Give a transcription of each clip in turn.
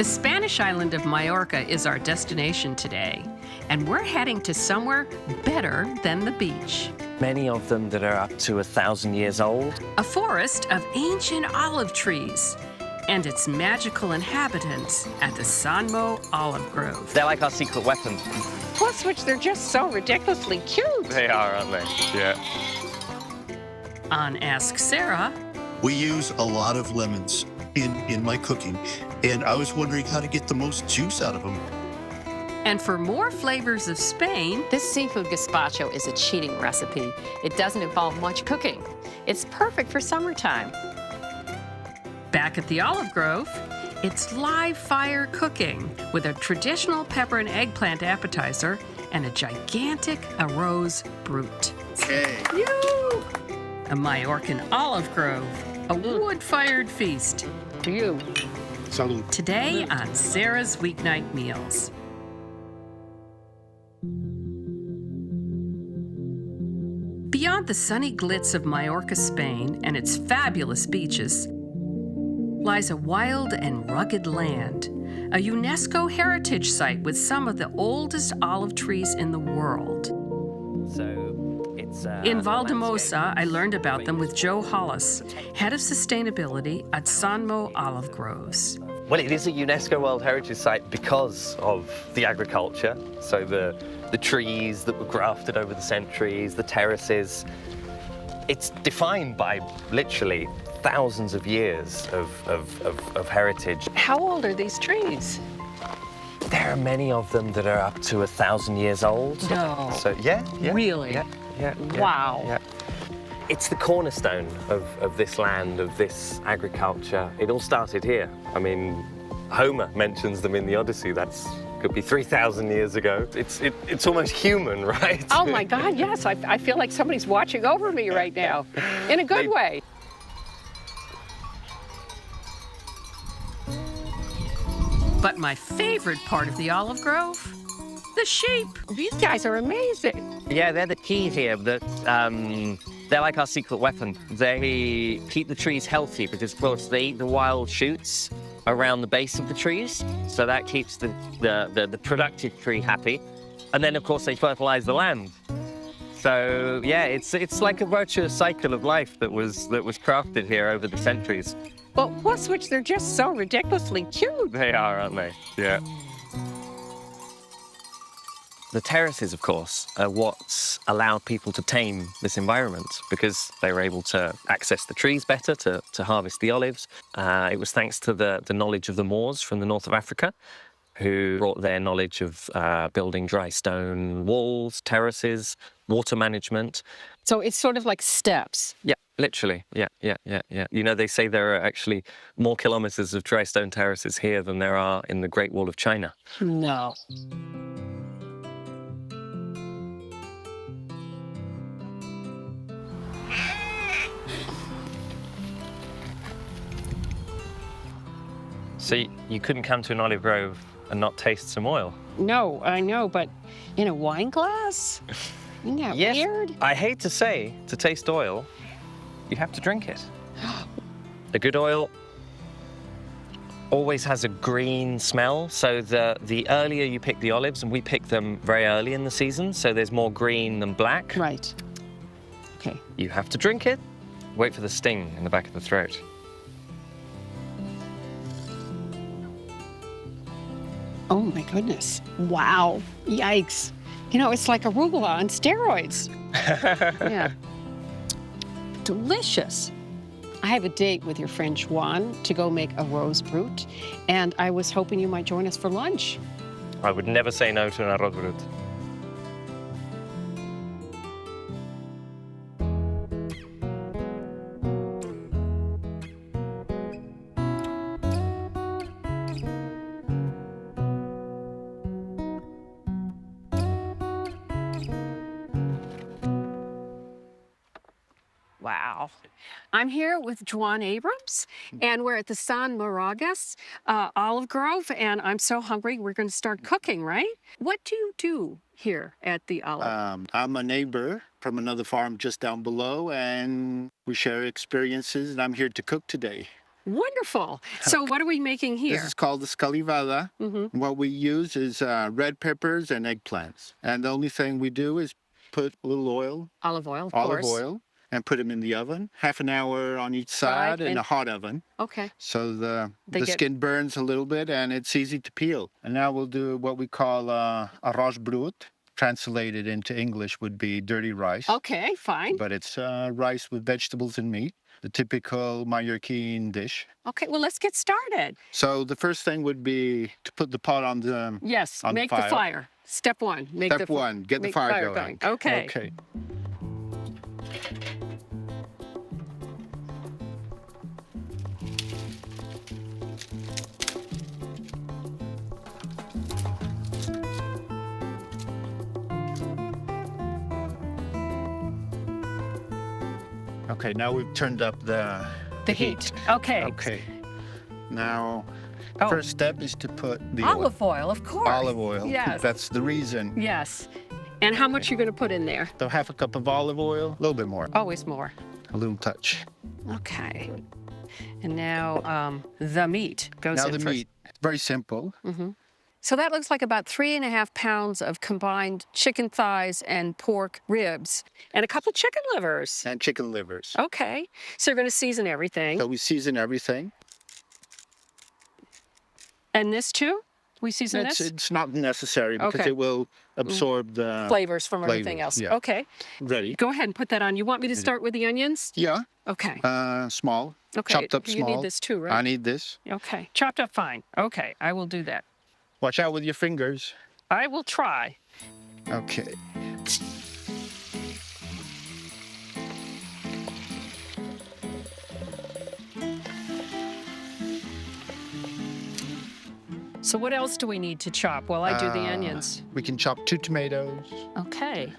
The Spanish island of Mallorca is our destination today, and we're heading to somewhere better than the beach. Many of them that are up to 1,000 years old. A forest of ancient olive trees and its magical inhabitants at the Sanmo Olive Grove. They're like our secret weapon. Plus, which they're just so ridiculously cute. They are, aren't they? Yeah. On Ask Sara, we use a lot of lemons in my cooking, and I was wondering how to get the most juice out of them. and for more flavors of Spain, This seafood gazpacho is a cheating recipe. It doesn't involve much cooking. It's perfect for summertime. back at the Olive Grove, it's live fire cooking with a traditional pepper and eggplant appetizer and a gigantic arroz brut. Okay. A Mallorcan olive grove, a wood-fired feast. To you. Salud. Today on Sarah's Weeknight Meals. Beyond the sunny glitz of Mallorca, Spain, and its fabulous beaches, lies a wild and rugged land, a UNESCO heritage site with some of the oldest olive trees in the world. So it's In Valdemosa, I learned about them with Joe Hollis, head of sustainability at Sanmo Olive Groves. Well, it is a UNESCO World Heritage Site because of the agriculture. So the trees that were grafted over the centuries, the terraces. It's defined by literally thousands of years of heritage. How old are these trees? There are many of them that are up to 1,000 years old. No. So yeah. Really? Yeah. Wow. Yeah. It's the cornerstone of this land, of this agriculture. It all started here. I mean, Homer mentions them in the Odyssey. That's could be 3,000 years ago. It's almost human, right? Oh my God, yes. I feel like somebody's watching over me right now. In a good way. But my favorite part of the olive grove? The sheep. These guys are amazing. Yeah, they're the key here. They're like our secret weapon. They keep the trees healthy because, of course, they eat the wild shoots around the base of the trees. So that keeps the productive tree happy. And then, of course, they fertilize the land. So, yeah, it's like a virtuous cycle of life that was crafted here over the centuries. But plus, which they're just so ridiculously cute. They are, aren't they? Yeah. The terraces, of course, are what's allowed people to tame this environment because they were able to access the trees better, to harvest the olives. It was thanks to the knowledge of the Moors from the north of Africa, who brought their knowledge of building dry stone walls, terraces, water management. So it's sort of like steps. Yeah, literally. Yeah. You know, they say there are actually more kilometers of dry stone terraces here than there are in the Great Wall of China. No. So you couldn't come to an olive grove and not taste some oil. No, I know, but in a wine glass? Isn't that Yes, weird? I hate to say, to taste oil, you have to drink it. A good oil always has a green smell, so the earlier you pick the olives, and we pick them very early in the season, so there's more green than black. Right. Okay. You have to drink it, wait for the sting in the back of the throat. Oh my goodness. Wow. Yikes. You know, it's like arugula on steroids. Yeah. Delicious. I have a date with your friend Juan to go make a rose brut, and I was hoping you might join us for lunch. I would never say no to an arroz brut. Wow. I'm here with Juan Abrams, and we're at the San Moragas Olive Grove, and I'm so hungry. We're going to start cooking, right? What do you do here at the Olive? I'm a neighbor from another farm just down below, and we share experiences, and I'm here to cook today. Wonderful. So what are we making here? This is called the scalivada. What we use is red peppers and eggplants. And the only thing we do is put a little oil, Olive oil, of course. and put them in the oven, half an hour on each side in a hot oven. Okay. So the skin burns a little bit and it's easy to peel. And now we'll do what we call arroz brut. Translated into English would be dirty rice. Okay, fine. But it's rice with vegetables and meat, the typical Mallorquin dish. Okay, well, let's get started. So the first thing would be to put the pot on the Yes, on make fire. the fire. Step one. Step one, get the fire going. Okay. Okay. Okay, now we've turned up the heat. Okay. Okay. Now, Oh. first step is to put the Olive oil, of course. olive oil. Yes. That's the reason. Yes. And how much you're going to put in there? So half a cup of olive oil, a little bit more, Always more. a little touch. Okay. And now the meat goes Now in the first. meat, very simple. So that looks like about 3.5 pounds of combined chicken thighs and pork ribs and a couple chicken livers. And chicken livers. Okay. So you're going to season everything. So we season everything. And this too? We season this? It's not necessary because Okay. it will absorb the Flavors from everything flavors, else. yeah. Okay. Ready. Go ahead and put that on. You want me to start with the onions? Yeah, Okay. small, Okay. chopped up You small. need this too, right? I need this. Okay. Chopped up fine. Okay. I will do that. Watch out with your fingers. I will try. Okay. So what else do we need to chop while I do the onions? We can chop 2 tomatoes. Okay.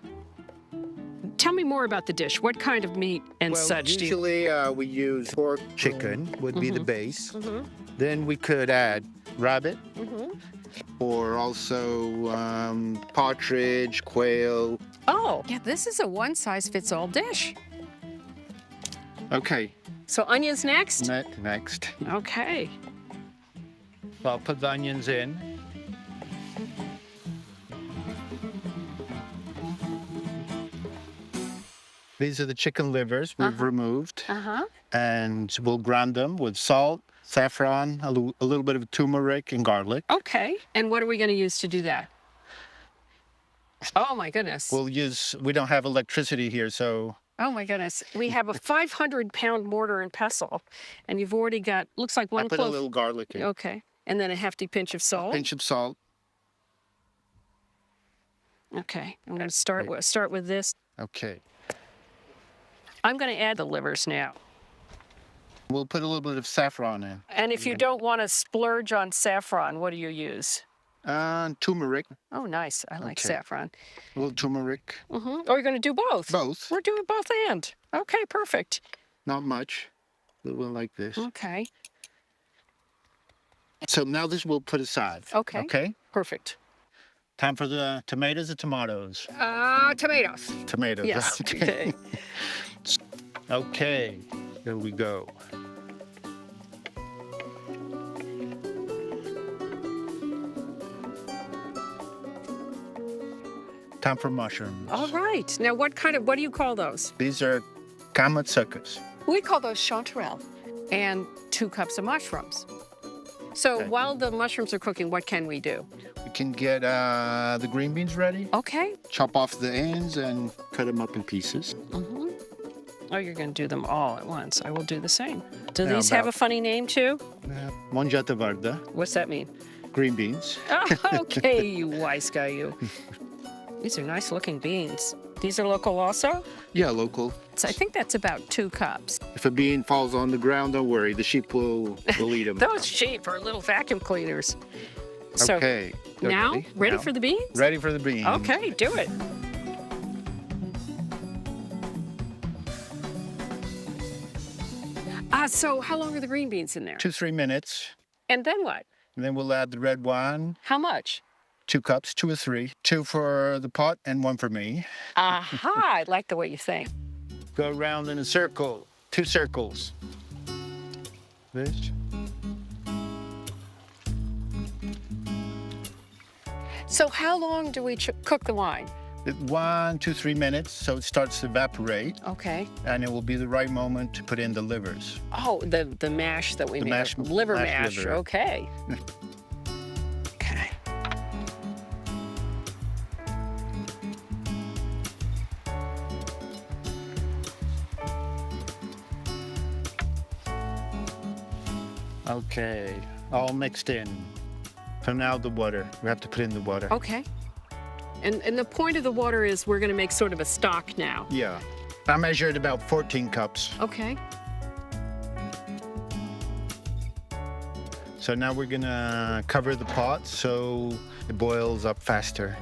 Tell me more about the dish. What kind of meat and such do you... usually we use pork, chicken would be the base. Then we could add rabbit, or also partridge, quail. Oh, yeah, this is a one-size-fits-all dish. Okay, So onions next? next. Okay. I'll put the onions in. These are the chicken livers we've removed. Uh-huh. And we'll grind them with salt, saffron, a little bit of turmeric, and garlic. Okay. And what are we going to use to do that? Oh, my goodness. We don't have electricity here, so Oh, my goodness. We have a 500-pound mortar and pestle, and you've already got, looks like I one put a clove. little garlic in. Okay. And then a hefty pinch of salt. Pinch of salt. Okay. I'm going to start with this. Okay. I'm going to add the livers now. We'll put a little bit of saffron in. And if you don't want to splurge on saffron, what do you use? Turmeric, Oh, nice. I like Okay. saffron. a little turmeric. Oh, you're going to do both? Both. We're doing both and. Okay, perfect. Not much. A little like this. Okay. So now this we'll put aside. Okay. Okay. Perfect. Time for the tomatoes or tomatoes? Tomatoes. Tomatoes. Yes. Okay. Okay. Here we go. Time for mushrooms. All right. Now, what do you call those? These are kamatsukas. We call those chanterelle. And 2 cups of mushrooms. So Okay. while the mushrooms are cooking, what can we do? We can get the green beans ready. Okay. Chop off the ends and cut them up in pieces. Oh, you're going to do them all at once. I will do the same. Do Now these have a about- funny name, too? Monjata varda, What's that mean? green beans. Oh, okay, you wise guy, you. These are nice-looking beans. These are local also? Yeah, local. So I think that's about 2 cups. If a bean falls on the ground, don't worry. The sheep will eat them. Those sheep are little vacuum cleaners. So Okay. They're now, ready Now, for the beans? Ready for the beans. Okay, do it. So how long are the green beans in there? 2-3 minutes. And then what? And then we'll add the red wine. How much? 2 cups, 2 or 3. 2 for the pot and 1 for me. Aha, I like the way you think. Go around in a circle. 2 circles. this. So how long do we cook the wine? 1 to 3 minutes, so it starts to evaporate, Okay. and it will be the right moment to put in the livers. Oh, the mash that we The made. mash- liver mashed mash. liver. Okay. Okay. Okay, all mixed in. So now the water. We have to put in the water. Okay. And the point of the water is we're going to make sort of a stock now. Yeah. I measured about 14 cups. Okay. So now we're gonna cover the pot so it boils up faster.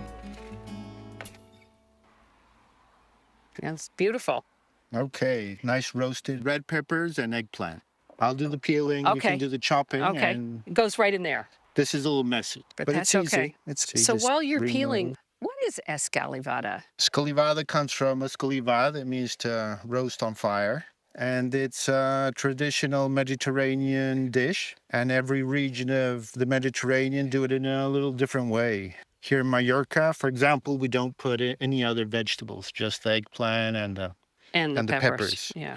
That's beautiful. Okay, nice roasted red peppers and eggplant. I'll do the peeling, you Okay. can do the chopping, Okay. and It goes right in there. this is a little messy. But it's that's easy. okay. It's easy. So Just while you're remove. peeling, what is escalivada? Escalivada comes from escalivar, that means to roast on fire. And it's a traditional Mediterranean dish. And every region of the Mediterranean do it in a little different way. Here in Mallorca, for example, we don't put any other vegetables, just the eggplant and the And the And the peppers. peppers. Yeah.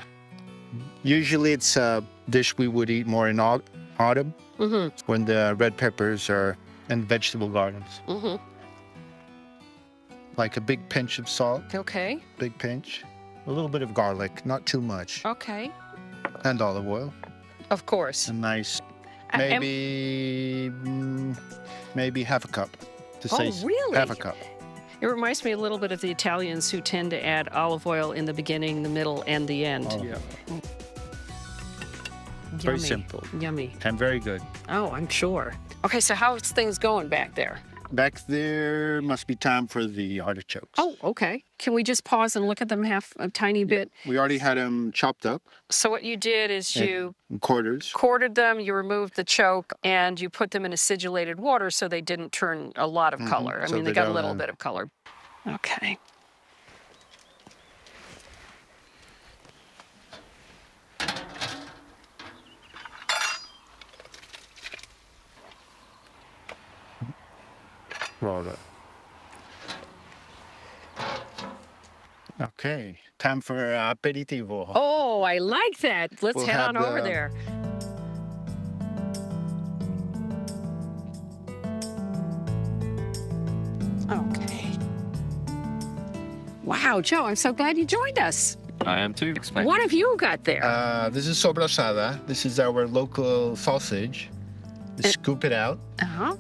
Usually it's a dish we would eat more in autumn Mm-hmm. when the red peppers are in vegetable gardens. Mm-hmm. Like a big pinch of salt, Okay. big pinch. A little bit of garlic, not too much. Okay. And olive oil. Of course. A nice, And- maybe half a cup. To Oh, say really? half a cup. It reminds me a little bit of the Italians who tend to add olive oil in the beginning, the middle, and the end. Yeah. Yummy. Very simple Yummy. and very good. Oh, I'm sure. Okay, so how's things going back there? Back there must be time for the artichokes. Oh, okay. Can we just pause and look at them half a tiny bit? We already had them chopped up So what you did is Yeah. you in quarters. quartered them, you removed the choke, and you put them in acidulated water so they didn't turn a lot of color. I So mean, they they got a don't, little bit of color. Okay. Roll it. Okay, time for aperitivo. Oh, I like that. Let's We'll head have on over the- there. Okay. Wow, Joe, I'm so glad you joined us. I am too. Explain. What have you got there? This is sobrasada. This is our local sausage. Just scoop it out Uh-huh.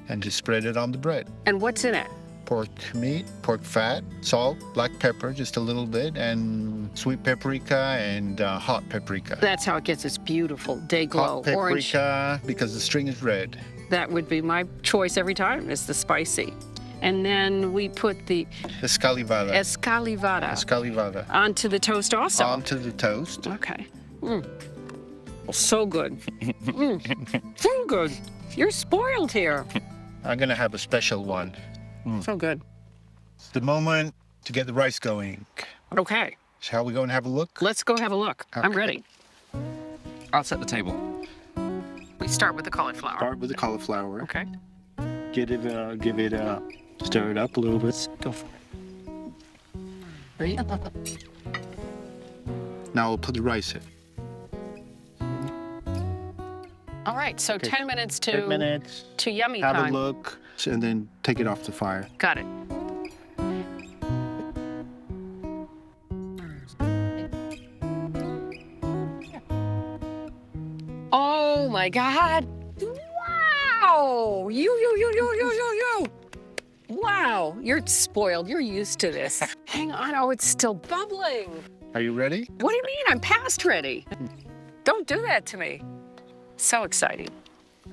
and just spread it on the bread. And what's in it? Pork meat, pork fat, salt, black pepper, just a little bit, and sweet paprika and hot paprika. That's how it gets its beautiful day glow. Hot Orange. paprika because the string is red. That would be my choice every time, is the spicy. And then we put the Escalivada. escalivada Escalivada. onto the toast also. Onto the toast. Okay. So good. So good. You're spoiled here. I'm gonna have a special one. So good. It's the moment to get the rice going. Okay. Shall we go and have a look? Let's go have a look. I'm Okay. ready. I'll set the table. We start with the cauliflower. Start with the cauliflower. Okay. Give it a stir it up a little bit. Go for it. Now we'll put the rice in. All right. So 10 minutes to 10 minutes. to yummy Have time. a look, and then take it off the fire. Got it. Oh my God. Wow. You. Wow. You're spoiled. You're used to this. Hang on. Oh, it's still bubbling. Are you ready? What do you mean? I'm past ready. Don't do that to me. So exciting.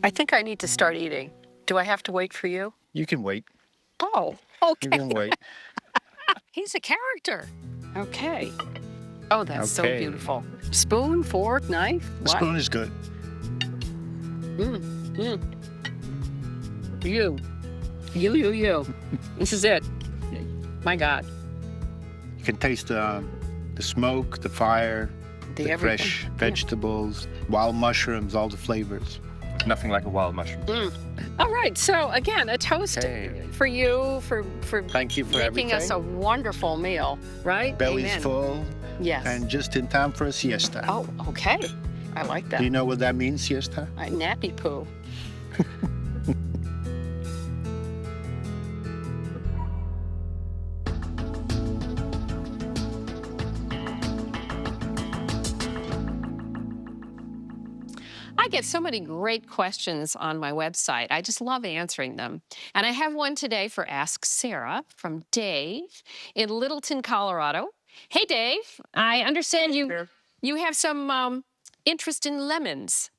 I think I need to start eating. Do I have to wait for you? You can wait. Oh, You okay. can wait. He's a character. Okay. Oh, that's so Okay. beautiful. Spoon, fork, knife. The What? spoon is good. You. This is it. My God. You can taste the smoke, the fire, The everything. fresh vegetables, wild mushrooms, all the flavors. Nothing like a wild mushroom. All right, so again, a toast Hey. for you for Thank you for making us a everything. wonderful meal, right? Belly's Amen. full Yes. and just in time for a siesta. Oh, okay. I like that. Do you know what that means, siesta? Nappy poo. I get so many great questions on my website. I just love answering them. And I have one today for Ask Sara from Dave in Littleton, Colorado. Hey, Dave, I understand you have some interest in lemons.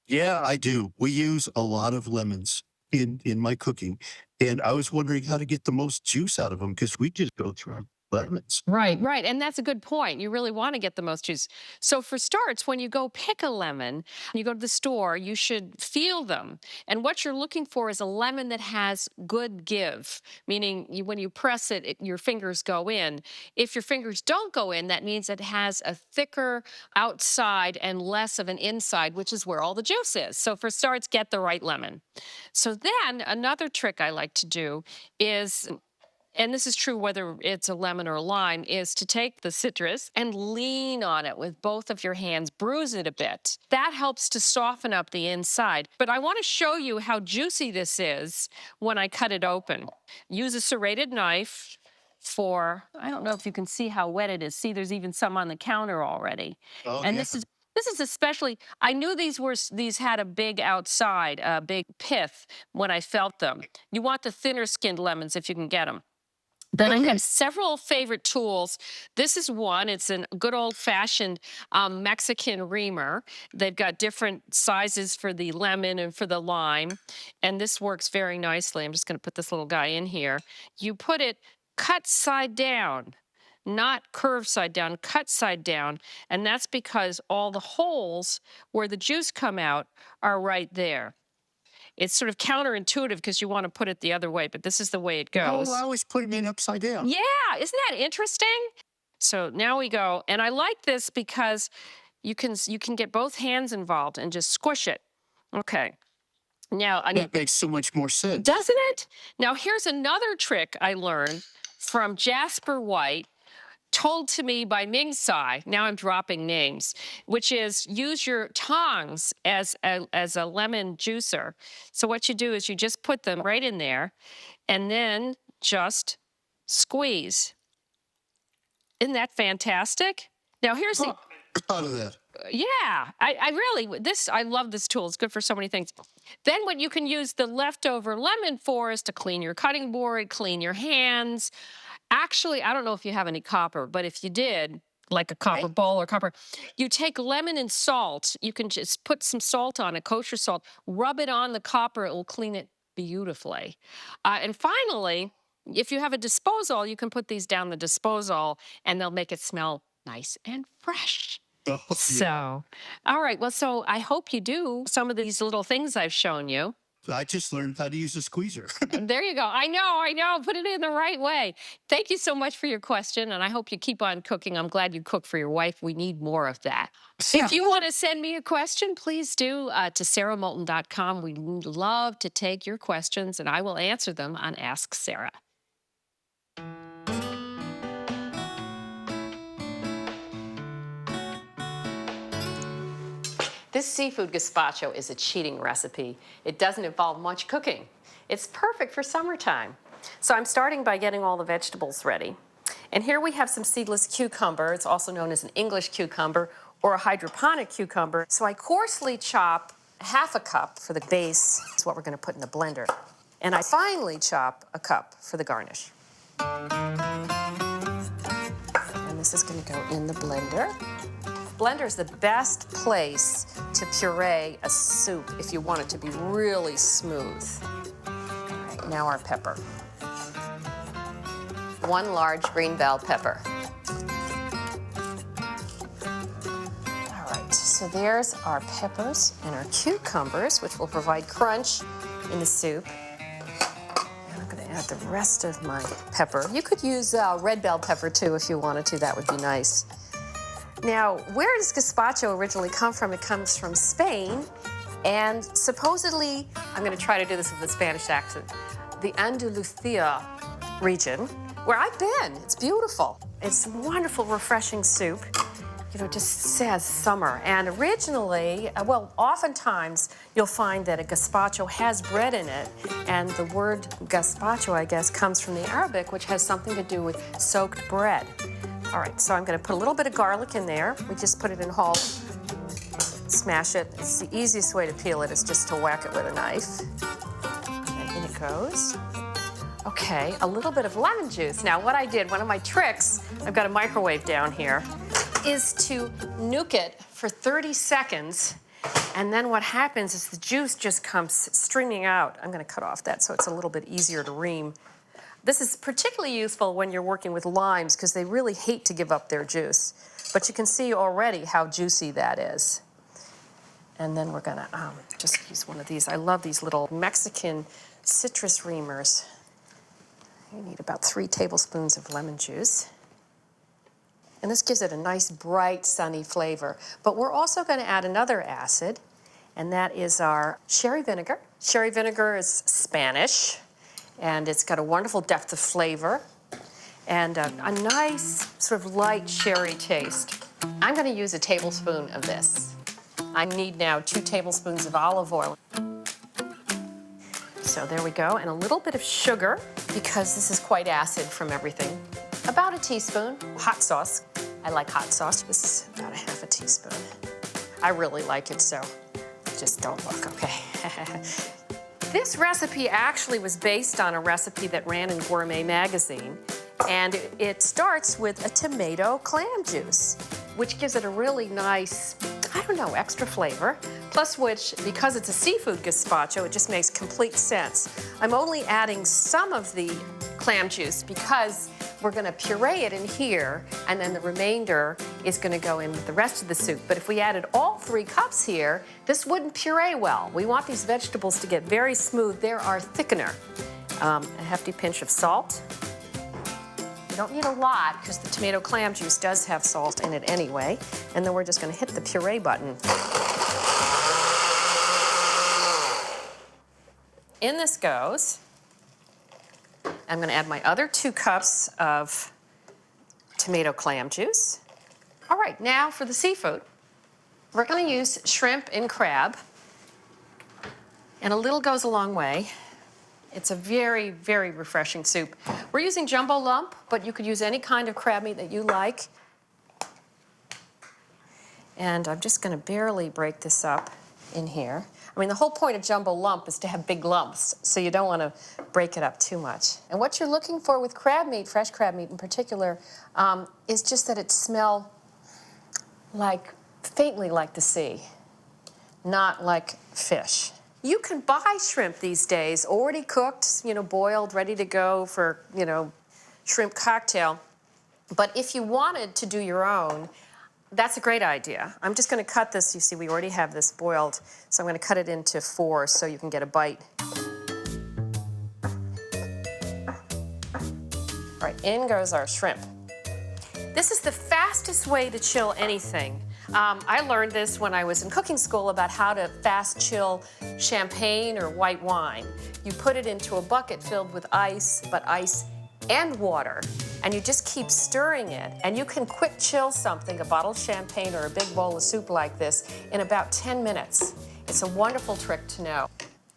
Yeah, I do. We use a lot of lemons in my cooking, and I was wondering how to get the most juice out of them because we just go through lemons. Right, right. And that's a good point. You really want to get the most juice. So, for starts, when you go pick a lemon, you go to the store, you should feel them. And what you're looking for is a lemon that has good give, meaning when you press it, your fingers go in. If your fingers don't go in, that means it has a thicker outside and less of an inside, which is where all the juice is. So, for starts, get the right lemon. So, then another trick I like to do is, and this is true whether it's a lemon or a lime, is to take the citrus and lean on it with both of your hands, bruise it a bit. That helps to soften up the inside. But I want to show you how juicy this is when I cut it open. Use a serrated knife for, I don't know if you can see how wet it is. See, there's even some on the counter already. Oh, And yeah. this is especially, I knew these had a big outside, a big pith when I felt them. You want the thinner skinned lemons if you can get them. Then I have several favorite tools. This is one. It's a good old-fashioned Mexican reamer. They've got different sizes for the lemon and for the lime, and this works very nicely. I'm just going to put this little guy in here. You put it cut side down, not curved side down, cut side down, and that's because all the holes where the juice come out are right there. It's sort of counterintuitive because you want to put it the other way, but this is the way it goes. Oh, I always put it in upside down. Yeah, isn't that interesting? So now we go, and I like this because you can get both hands involved and just squish it. Okay. Now I need, That makes so much more sense. doesn't it? Now here's another trick I learned from Jasper White, told to me by Ming Tsai, now I'm dropping names, which is use your tongs as a lemon juicer. So what you do is you just put them right in there and then just squeeze. Isn't that fantastic? Now here's the, Out of that. yeah, I love this tool. It's good for so many things. Then what you can use the leftover lemon for is to clean your cutting board, clean your hands. Actually, I don't know if you have any copper, but if you did, like a copper bowl or copper, you take lemon and salt. You can just put some salt on it, kosher salt, rub it on the copper. It will clean it beautifully. And finally, if you have a disposal, you can put these down the disposal and they'll make it smell nice and fresh. Oh, yeah. So, all right. Well, so I hope you do some of these little things I've shown you. I just learned how to use a squeezer. There you go. I know. Put it in the right way. Thank you so much for your question, and I hope you keep on cooking. I'm glad you cook for your wife. We need more of that. If you want to send me a question, please do to saramoulton.com. We love to take your questions, and I will answer them on Ask Sara. This seafood gazpacho is a cheating recipe. It doesn't involve much cooking. It's perfect for summertime. So I'm starting by getting all the vegetables ready. And here we have some seedless cucumber. It's also known as an English cucumber or a hydroponic cucumber. So I coarsely chop half a cup for the base. That's what we're going to put in the blender. And I finely chop a cup for the garnish. And this is going to go in the blender. Blender is the best place to puree a soup if you want it to be really smooth. All right, now our pepper. 1 large green bell pepper. All right, so there's our peppers and our cucumbers, which will provide crunch in the soup. And I'm going to add the rest of my pepper. You could use red bell pepper too if you wanted to. That would be nice. Now, where does gazpacho originally come from? It comes from Spain, and supposedly, I'm gonna try to do this with a Spanish accent, the Andalusia region, where I've been. It's beautiful. It's wonderful, refreshing soup. You know, it just says summer. And originally, well, oftentimes you'll find that a gazpacho has bread in it. And the word gazpacho, I guess, comes from the Arabic, which has something to do with soaked bread. All right, so I'm gonna put a little bit of garlic in there. We just put it in whole, smash it. It's the easiest way to peel it is just to whack it with a knife. And in it goes. Okay, a little bit of lemon juice. Now, what I did, one of my tricks, I've got a microwave down here, is to nuke it for 30 seconds, and then what happens is the juice just comes streaming out. I'm gonna cut off that so it's a little bit easier to ream. This is particularly useful when you're working with limes because they really hate to give up their juice. But you can see already how juicy that is. And then we're gonna just use one of these. I love these little Mexican citrus reamers. You need about 3 tablespoons of lemon juice. And this gives it a nice, bright, sunny flavor. But we're also going to add another acid, and that is our sherry vinegar. Sherry vinegar is Spanish, and it's got a wonderful depth of flavor and a nice, sort of light sherry taste. I'm going to use a tablespoon of this. I need now 2 tablespoons of olive oil. So there we go, and a little bit of sugar, because this is quite acid from everything. About a teaspoon. Hot sauce. I like hot sauce. This is about a half a teaspoon. I really like it, so just don't look, okay? This recipe actually was based on a recipe that ran in Gourmet magazine, and it starts with a tomato clam juice, which gives it a really nice, I don't know, extra flavor. Plus which, because it's a seafood gazpacho, it just makes complete sense. I'm only adding some of the clam juice because we're gonna puree it in here, and then the remainder is gonna go in with the rest of the soup. But if we added all 3 cups here, this wouldn't puree well. We want these vegetables to get very smooth. They're our thickener. A hefty pinch of salt. You don't need a lot because the tomato clam juice does have salt in it anyway. And then we're just gonna hit the puree button. In this goes. I'm going to add my other 2 cups of tomato clam juice. All right, now for the seafood. We're going to use shrimp and crab. And a little goes a long way. It's a very, very refreshing soup. We're using jumbo lump, but you could use any kind of crab meat that you like. And I'm just going to barely break this up in here. I mean, the whole point of jumbo lump is to have big lumps, so you don't want to break it up too much. And what you're looking for with crab meat, fresh crab meat in particular, is just that it smell like, faintly like the sea, not like fish. You can buy shrimp these days, already cooked, you know, boiled, ready to go for, you know, shrimp cocktail. But if you wanted to do your own, that's a great idea. I'm just going to cut this. You see, we already have this boiled, so I'm going to cut it into 4 so you can get a bite. All right, in goes our shrimp. This is the fastest way to chill anything. I learned this when I was in cooking school about how to fast chill champagne or white wine. You put it into a bucket filled with ice, but ice and water, and you just keep stirring it, and you can quick chill something, a bottle of champagne or a big bowl of soup like this, in about 10 minutes. It's a wonderful trick to know.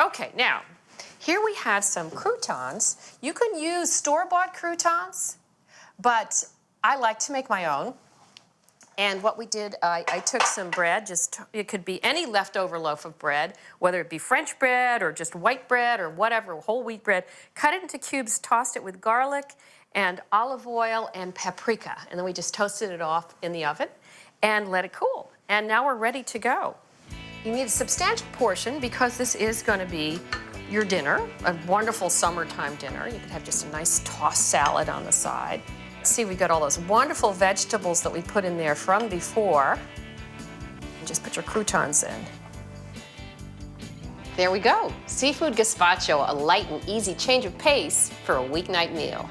Okay, now, here we have some croutons. You can use store-bought croutons, but I like to make my own. And what we did, I took some bread, it could be any leftover loaf of bread, whether it be French bread or just white bread or whatever, whole wheat bread, cut it into cubes, tossed it with garlic and olive oil and paprika. And then we just toasted it off in the oven and let it cool. And now we're ready to go. You need a substantial portion because this is going to be your dinner, a wonderful summertime dinner. You could have just a nice tossed salad on the side. See, we got all those wonderful vegetables that we put in there from before. And just put your croutons in. There we go. Seafood gazpacho, a light and easy change of pace for a weeknight meal.